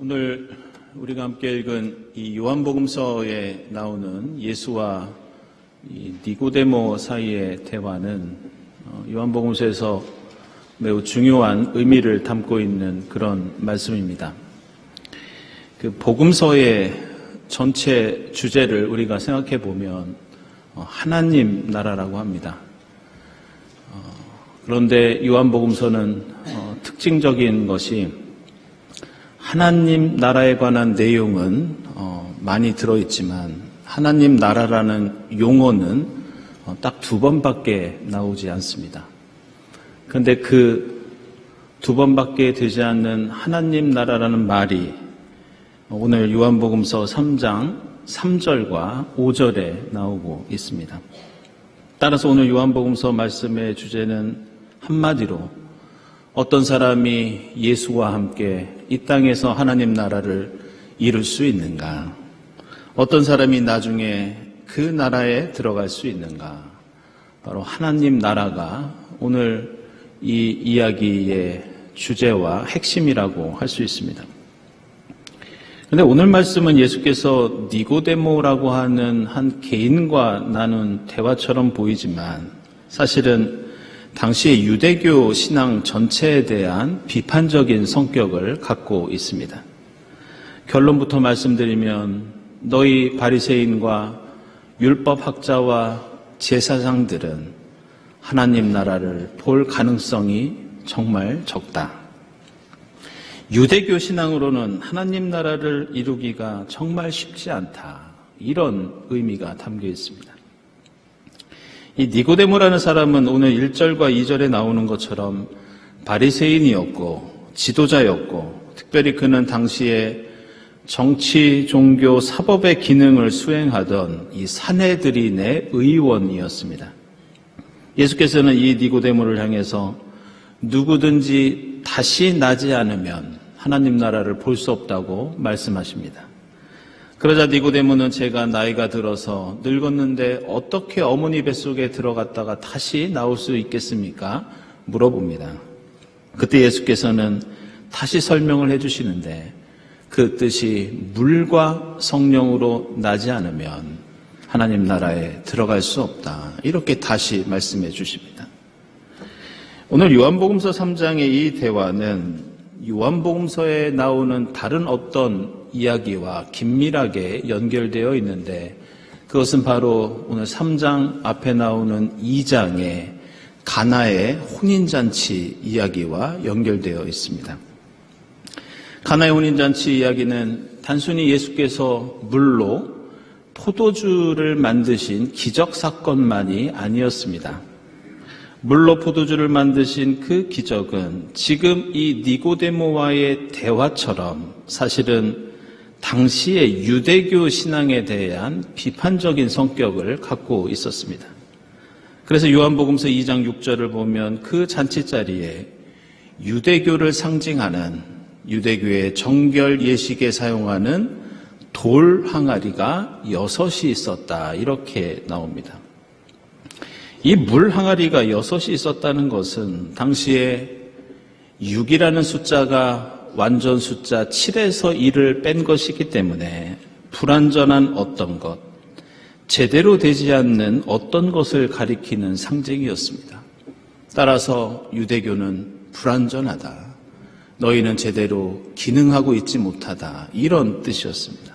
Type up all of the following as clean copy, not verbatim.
오늘 우리가 함께 읽은 이 요한복음서에 나오는 예수와 이 니고데모 사이의 대화는 요한복음서에서 매우 중요한 의미를 담고 있는 그런 말씀입니다. 그 복음서의 전체 주제를 우리가 생각해 보면 하나님 나라라고 합니다. 그런데 요한복음서는 특징적인 것이 하나님 나라에 관한 내용은 많이 들어있지만 하나님 나라라는 용어는 딱 2번밖에 나오지 않습니다. 그런데 그 2번밖에 되지 않는 하나님 나라라는 말이 오늘 요한복음서 3장 3절과 5절에 나오고 있습니다. 따라서 오늘 요한복음서 말씀의 주제는 한마디로 어떤 사람이 예수와 함께 이 땅에서 하나님 나라를 이룰 수 있는가? 어떤 사람이 나중에 그 나라에 들어갈 수 있는가? 바로 하나님 나라가 오늘 이 이야기의 주제와 핵심이라고 할 수 있습니다. 그런데 오늘 말씀은 예수께서 니고데모라고 하는 한 개인과 나눈 대화처럼 보이지만 사실은 당시의 유대교 신앙 전체에 대한 비판적인 성격을 갖고 있습니다. 결론부터 말씀드리면 너희 바리새인과 율법학자와 제사장들은 하나님 나라를 볼 가능성이 정말 적다. 유대교 신앙으로는 하나님 나라를 이루기가 정말 쉽지 않다. 이런 의미가 담겨 있습니다. 이 니고데모라는 사람은 오늘 1절과 2절에 나오는 것처럼 바리새인이었고 지도자였고 특별히 그는 당시에 정치, 종교, 사법의 기능을 수행하던 이 산헤드린의 의원이었습니다. 예수께서는 이 니고데모를 향해서 누구든지 다시 나지 않으면 하나님 나라를 볼 수 없다고 말씀하십니다. 그러자 니고데모는 제가 나이가 들어서 늙었는데 어떻게 어머니 뱃속에 들어갔다가 다시 나올 수 있겠습니까? 물어봅니다. 그때 예수께서는 다시 설명을 해주시는데 그 뜻이 물과 성령으로 나지 않으면 하나님 나라에 들어갈 수 없다. 이렇게 다시 말씀해 주십니다. 오늘 요한복음서 3장의 이 대화는 요한복음서에 나오는 다른 어떤 이야기와 긴밀하게 연결되어 있는데 그것은 바로 오늘 3장 앞에 나오는 2장의 가나의 혼인잔치 이야기와 연결되어 있습니다. 가나의 혼인잔치 이야기는 단순히 예수께서 물로 포도주를 만드신 기적사건만이 아니었습니다. 물로 포도주를 만드신 그 기적은 지금 이 니고데모와의 대화처럼 사실은 당시의 유대교 신앙에 대한 비판적인 성격을 갖고 있었습니다. 그래서 요한복음서 2장 6절을 보면 그 잔치 자리에 유대교를 상징하는 유대교의 정결 예식에 사용하는 돌 항아리가 6이 있었다. 이렇게 나옵니다. 이 물 항아리가 6이 있었다는 것은 당시에 6이라는 숫자가 완전 숫자 7에서 1을 뺀 것이기 때문에 불완전한 어떤 것, 제대로 되지 않는 어떤 것을 가리키는 상징이었습니다. 따라서 유대교는 불완전하다. 너희는 제대로 기능하고 있지 못하다. 이런 뜻이었습니다.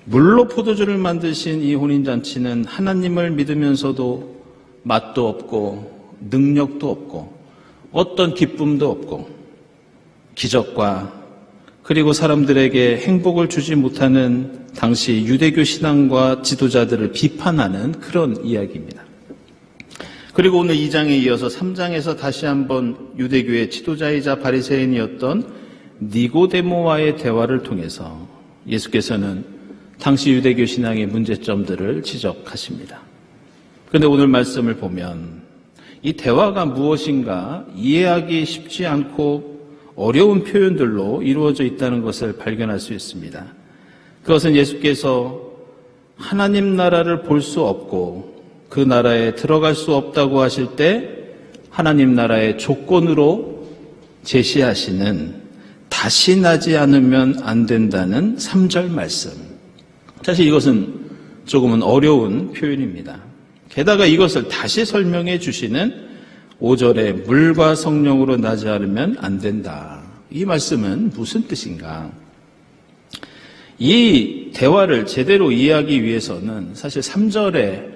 물로 포도주를 만드신 이 혼인잔치는 하나님을 믿으면서도 맛도 없고 능력도 없고 어떤 기쁨도 없고 기적과 그리고 사람들에게 행복을 주지 못하는 당시 유대교 신앙과 지도자들을 비판하는 그런 이야기입니다. 그리고 오늘 2장에 이어서 3장에서 다시 한번 유대교의 지도자이자 바리새인이었던 니고데모와의 대화를 통해서 예수께서는 당시 유대교 신앙의 문제점들을 지적하십니다. 그런데 오늘 말씀을 보면 이 대화가 무엇인가 이해하기 쉽지 않고 어려운 표현들로 이루어져 있다는 것을 발견할 수 있습니다. 그것은 예수께서 하나님 나라를 볼 수 없고 그 나라에 들어갈 수 없다고 하실 때 하나님 나라의 조건으로 제시하시는 다시 나지 않으면 안 된다는 3절 말씀. 사실 이것은 조금은 어려운 표현입니다. 게다가 이것을 다시 설명해 주시는 5절에 물과 성령으로 나지 않으면 안 된다. 이 말씀은 무슨 뜻인가? 이 대화를 제대로 이해하기 위해서는 사실 3절의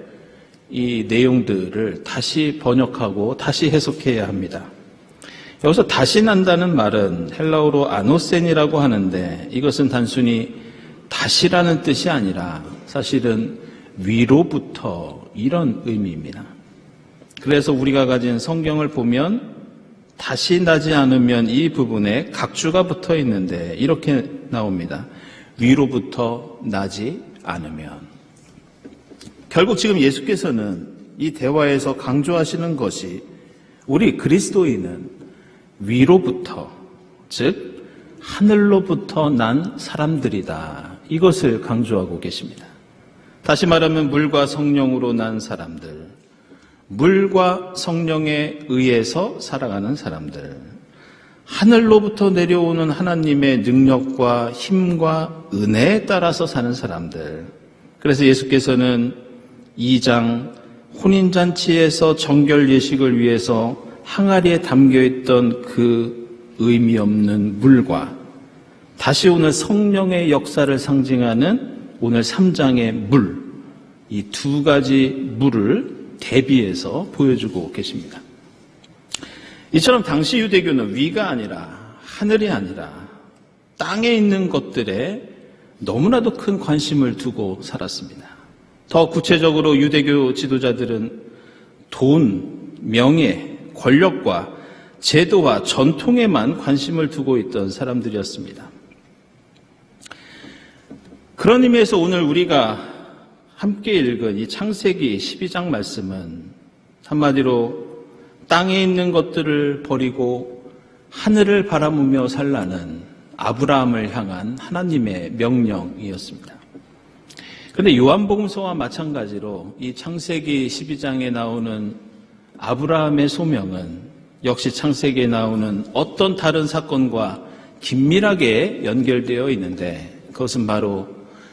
이 내용들을 다시 번역하고 다시 해석해야 합니다. 여기서 다시 난다는 말은 헬라어로 아노센이라고 하는데 이것은 단순히 다시라는 뜻이 아니라 사실은 위로부터 이런 의미입니다. 그래서 우리가 가진 성경을 보면 다시 나지 않으면 이 부분에 각주가 붙어 있는데 이렇게 나옵니다. 위로부터 나지 않으면. 결국 지금 예수께서는 이 대화에서 강조하시는 것이 우리 그리스도인은 위로부터, 즉 하늘로부터 난 사람들이다. 이것을 강조하고 계십니다. 다시 말하면 물과 성령으로 난 사람들, 물과 성령에 의해서 살아가는 사람들, 하늘로부터 내려오는 하나님의 능력과 힘과 은혜에 따라서 사는 사람들. 그래서 예수께서는 2장 혼인잔치에서 정결 예식을 위해서 항아리에 담겨있던 그 의미 없는 물과 다시 오늘 성령의 역사를 상징하는 오늘 3장의 물, 이 두 가지 물을 대비해서 보여주고 계십니다. 이처럼 당시 유대교는 위가 아니라 하늘이 아니라 땅에 있는 것들에 너무나도 큰 관심을 두고 살았습니다. 더 구체적으로 유대교 지도자들은 돈, 명예, 권력과 제도와 전통에만 관심을 두고 있던 사람들이었습니다. 그런 의미에서 오늘 우리가 함께 읽은 이 창세기 12장 말씀은 한마디로 땅에 있는 것들을 버리고 하늘을 바라보며 살라는 아브라함을 향한 하나님의 명령이었습니다. 그런데 요한복음서와 마찬가지로 이 창세기 12장에 나오는 아브라함의 소명은 역시 창세기에 나오는 어떤 다른 사건과 긴밀하게 연결되어 있는데 그것은 바로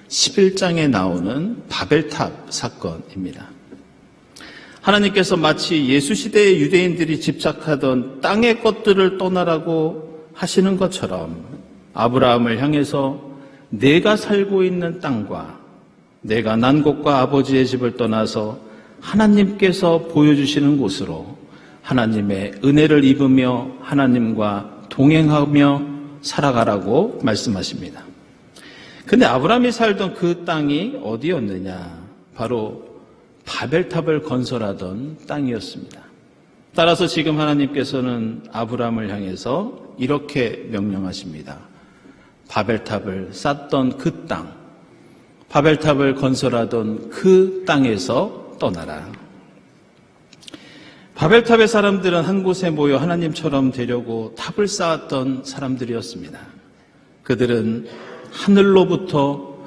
11장에 나오는 바벨탑 사건입니다. 하나님께서 마치 예수 시대의 유대인들이 집착하던 땅의 것들을 떠나라고 하시는 것처럼 아브라함을 향해서 내가 살고 있는 땅과 내가 난 곳과 아버지의 집을 떠나서 하나님께서 보여주시는 곳으로 하나님의 은혜를 입으며 하나님과 동행하며 살아가라고 말씀하십니다. 근데 아브라함이 살던 그 땅이 어디였느냐? 바로 바벨탑을 건설하던 땅이었습니다. 따라서 지금 하나님께서는 아브라함을 향해서 이렇게 명령하십니다. 바벨탑을 쌓던 그 땅, 바벨탑을 건설하던 그 땅에서 떠나라. 바벨탑의 사람들은 한 곳에 모여 하나님처럼 되려고 탑을 쌓았던 사람들이었습니다. 그들은 하늘로부터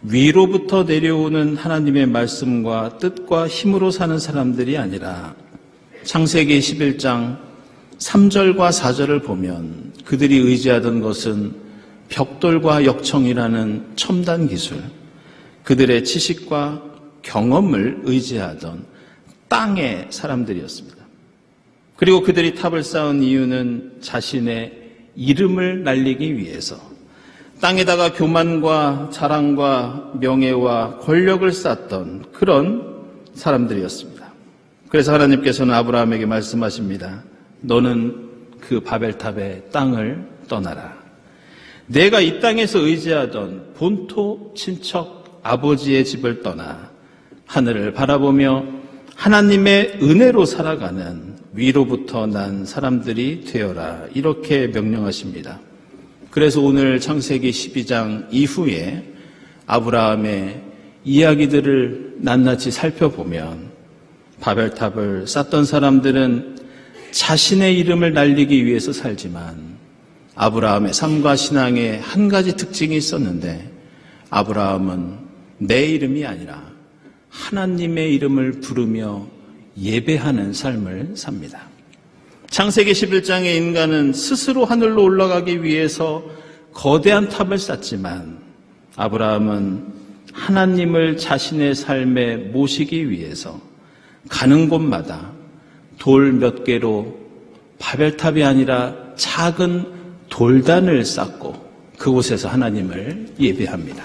위로부터 내려오는 하나님의 말씀과 뜻과 힘으로 사는 사람들이 아니라 창세기 11장 3절과 4절을 보면 그들이 의지하던 것은 벽돌과 역청이라는 첨단 기술, 그들의 지식과 경험을 의지하던 땅의 사람들이었습니다. 그리고 그들이 탑을 쌓은 이유는 자신의 이름을 날리기 위해서 땅에다가 교만과 자랑과 명예와 권력을 쌓던 그런 사람들이었습니다. 그래서 하나님께서는 아브라함에게 말씀하십니다. 너는 그 바벨탑의 땅을 떠나라. 내가 이 땅에서 의지하던 본토 친척 아버지의 집을 떠나 하늘을 바라보며 하나님의 은혜로 살아가는 위로부터 난 사람들이 되어라. 이렇게 명령하십니다. 그래서 오늘 창세기 12장 이후에 아브라함의 이야기들을 낱낱이 살펴보면 바벨탑을 쌓던 사람들은 자신의 이름을 날리기 위해서 살지만 아브라함의 삶과 신앙에 한 가지 특징이 있었는데 아브라함은 내 이름이 아니라 하나님의 이름을 부르며 예배하는 삶을 삽니다. 창세기 11장의 인간은 스스로 하늘로 올라가기 위해서 거대한 탑을 쌓지만 아브라함은 하나님을 자신의 삶에 모시기 위해서 가는 곳마다 돌 몇 개로 바벨탑이 아니라 작은 돌단을 쌓고 그곳에서 하나님을 예배합니다.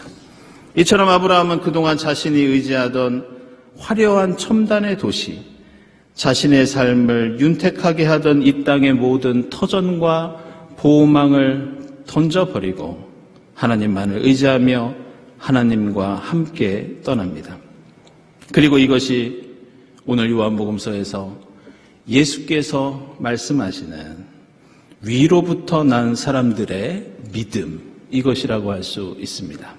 이처럼 아브라함은 그동안 자신이 의지하던 화려한 첨단의 도시, 자신의 삶을 윤택하게 하던 이 땅의 모든 터전과 보호망을 던져버리고 하나님만을 의지하며 하나님과 함께 떠납니다. 그리고 이것이 오늘 요한복음서에서 예수께서 말씀하시는 위로부터 난 사람들의 믿음, 이것이라고 할 수 있습니다.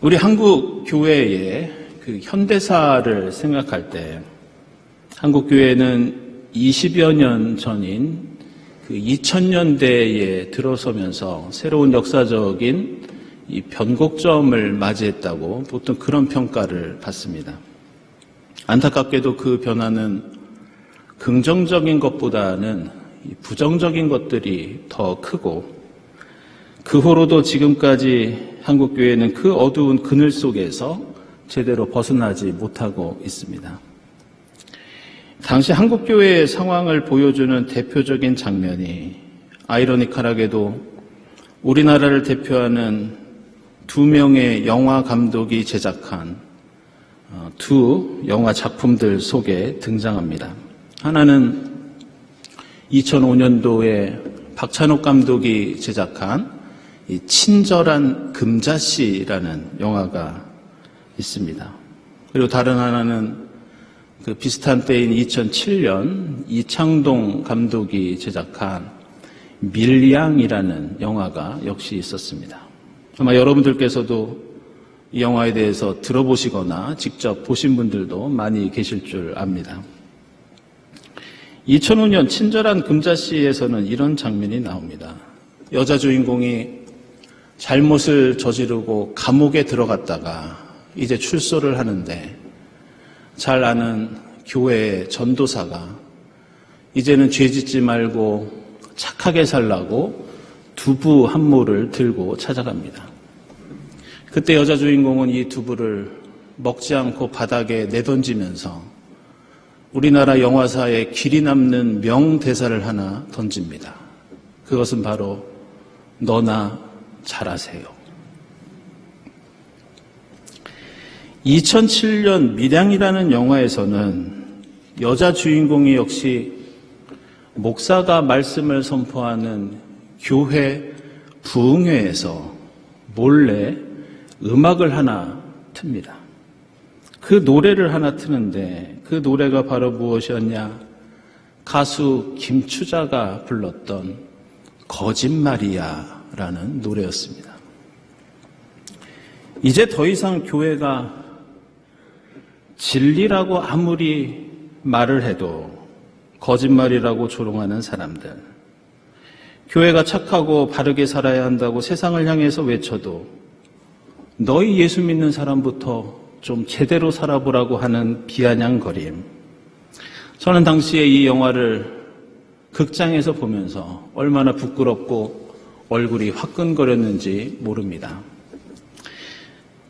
우리 한국 교회의 그 현대사를 생각할 때 한국 교회는 20여 년 전인 그 2000년대에 들어서면서 새로운 역사적인 이 변곡점을 맞이했다고 보통 그런 평가를 받습니다. 안타깝게도 그 변화는 긍정적인 것보다는 부정적인 것들이 더 크고 그 후로도 지금까지 한국교회는 그 어두운 그늘 속에서 제대로 벗어나지 못하고 있습니다. 당시 한국교회의 상황을 보여주는 대표적인 장면이 아이러니컬하게도 우리나라를 대표하는 두 명의 영화 감독이 제작한 두 영화 작품들 속에 등장합니다. 하나는 2005년도에 박찬욱 감독이 제작한 이 친절한 금자씨라는 영화가 있습니다. 그리고 다른 하나는 그 비슷한 때인 2007년 이창동 감독이 제작한 밀양이라는 영화가 역시 있었습니다. 아마 여러분들께서도 이 영화에 대해서 들어보시거나 직접 보신 분들도 많이 계실 줄 압니다. 2005년 친절한 금자씨에서는 이런 장면이 나옵니다. 여자 주인공이 잘못을 저지르고 감옥에 들어갔다가 이제 출소를 하는데 잘 아는 교회의 전도사가 이제는 죄 짓지 말고 착하게 살라고 두부 한 모를 들고 찾아갑니다. 그때 여자 주인공은 이 두부를 먹지 않고 바닥에 내던지면서 우리나라 영화사에 길이 남는 명대사를 하나 던집니다. 그것은 바로 너나 잘하세요. 2007년 밀양이라는 영화에서는 여자 주인공이 역시 목사가 말씀을 선포하는 교회 부흥회에서 몰래 음악을 하나 틉니다. 그 노래를 하나 트는데 그 노래가 바로 무엇이었냐? 가수 김추자가 불렀던 거짓말이야라는 노래였습니다. 이제 더 이상 교회가 진리라고 아무리 말을 해도 거짓말이라고 조롱하는 사람들, 교회가 착하고 바르게 살아야 한다고 세상을 향해서 외쳐도 너희 예수 믿는 사람부터 좀 제대로 살아보라고 하는 비아냥거림. 저는 당시에 이 영화를 극장에서 보면서 얼마나 부끄럽고 얼굴이 화끈거렸는지 모릅니다.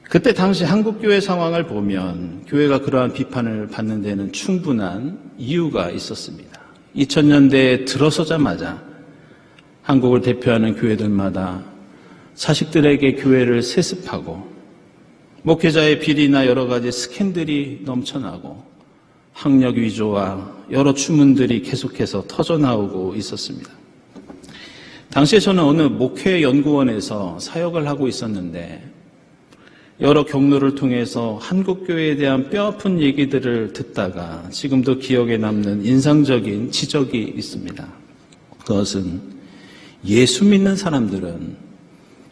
그때 당시 한국교회 상황을 보면 교회가 그러한 비판을 받는 데는 충분한 이유가 있었습니다. 2000년대에 들어서자마자 한국을 대표하는 교회들마다 자식들에게 교회를 세습하고 목회자의 비리나 여러 가지 스캔들이 넘쳐나고 학력 위조와 여러 추문들이 계속해서 터져나오고 있었습니다. 당시에 저는 어느 목회연구원에서 사역을 하고 있었는데 여러 경로를 통해서 한국교회에 대한 뼈아픈 얘기들을 듣다가 지금도 기억에 남는 인상적인 지적이 있습니다. 그것은 예수 믿는 사람들은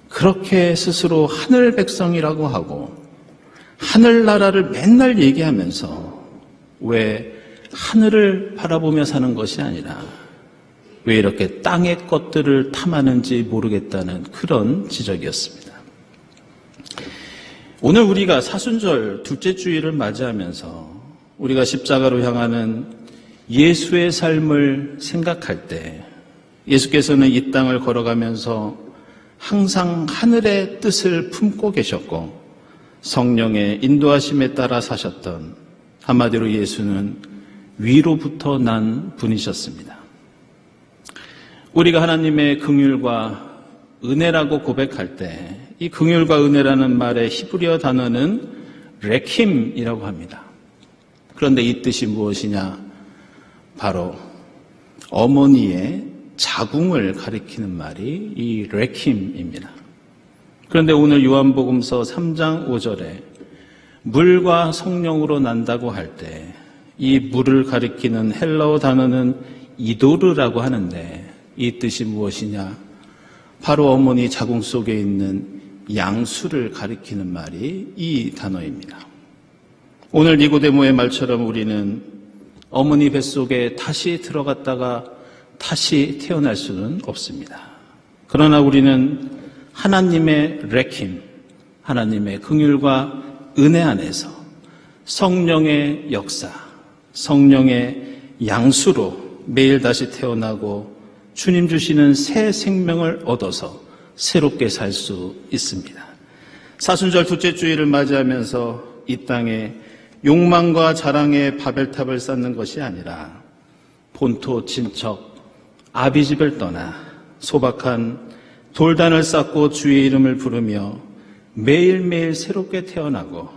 그렇게 스스로 하늘 백성이라고 하고 하늘나라를 맨날 얘기하면서 왜 하늘을 바라보며 사는 것이 아니라 왜 이렇게 땅의 것들을 탐하는지 모르겠다는 그런 지적이었습니다. 오늘 우리가 사순절 둘째 주일을 맞이하면서 우리가 십자가로 향하는 예수의 삶을 생각할 때 예수께서는 이 땅을 걸어가면서 항상 하늘의 뜻을 품고 계셨고 성령의 인도하심에 따라 사셨던, 한마디로 예수는 위로부터 난 분이셨습니다. 우리가 하나님의 긍휼과 은혜라고 고백할 때 이 긍휼과 은혜라는 말의 히브리어 단어는 레킴이라고 합니다. 그런데 이 뜻이 무엇이냐? 바로 어머니의 자궁을 가리키는 말이 이 레킴입니다. 그런데 오늘 요한복음서 3장 5절에 물과 성령으로 난다고 할 때 이 물을 가리키는 헬라어 단어는 이도르라고 하는데 이 뜻이 무엇이냐? 바로 어머니 자궁 속에 있는 양수를 가리키는 말이 이 단어입니다. 오늘 니고데모의 말처럼 우리는 어머니 뱃속에 다시 들어갔다가 다시 태어날 수는 없습니다. 그러나 우리는 하나님의 레킴, 하나님의 긍휼과 은혜 안에서 성령의 역사, 성령의 양수로 매일 다시 태어나고 주님 주시는 새 생명을 얻어서 새롭게 살 수 있습니다. 사순절 둘째 주일을 맞이하면서 이 땅에 욕망과 자랑의 바벨탑을 쌓는 것이 아니라 본토 친척 아비집을 떠나 소박한 돌단을 쌓고 주의 이름을 부르며 매일매일 새롭게 태어나고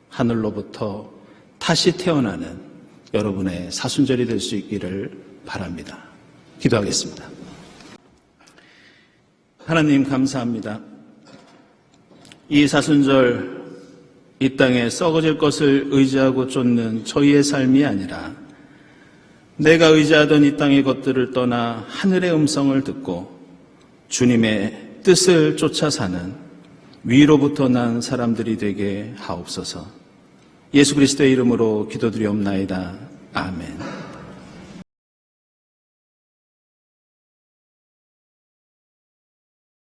하늘로부터 다시 태어나는 여러분의 사순절이 될 수 있기를 바랍니다. 기도하겠습니다. 하나님 감사합니다. 이 사순절 이 땅에 썩어질 것을 의지하고 쫓는 저희의 삶이 아니라 내가 의지하던 이 땅의 것들을 떠나 하늘의 음성을 듣고 주님의 뜻을 쫓아 사는 위로부터 난 사람들이 되게 하옵소서. 예수 그리스도의 이름으로 기도드리옵나이다. 아멘.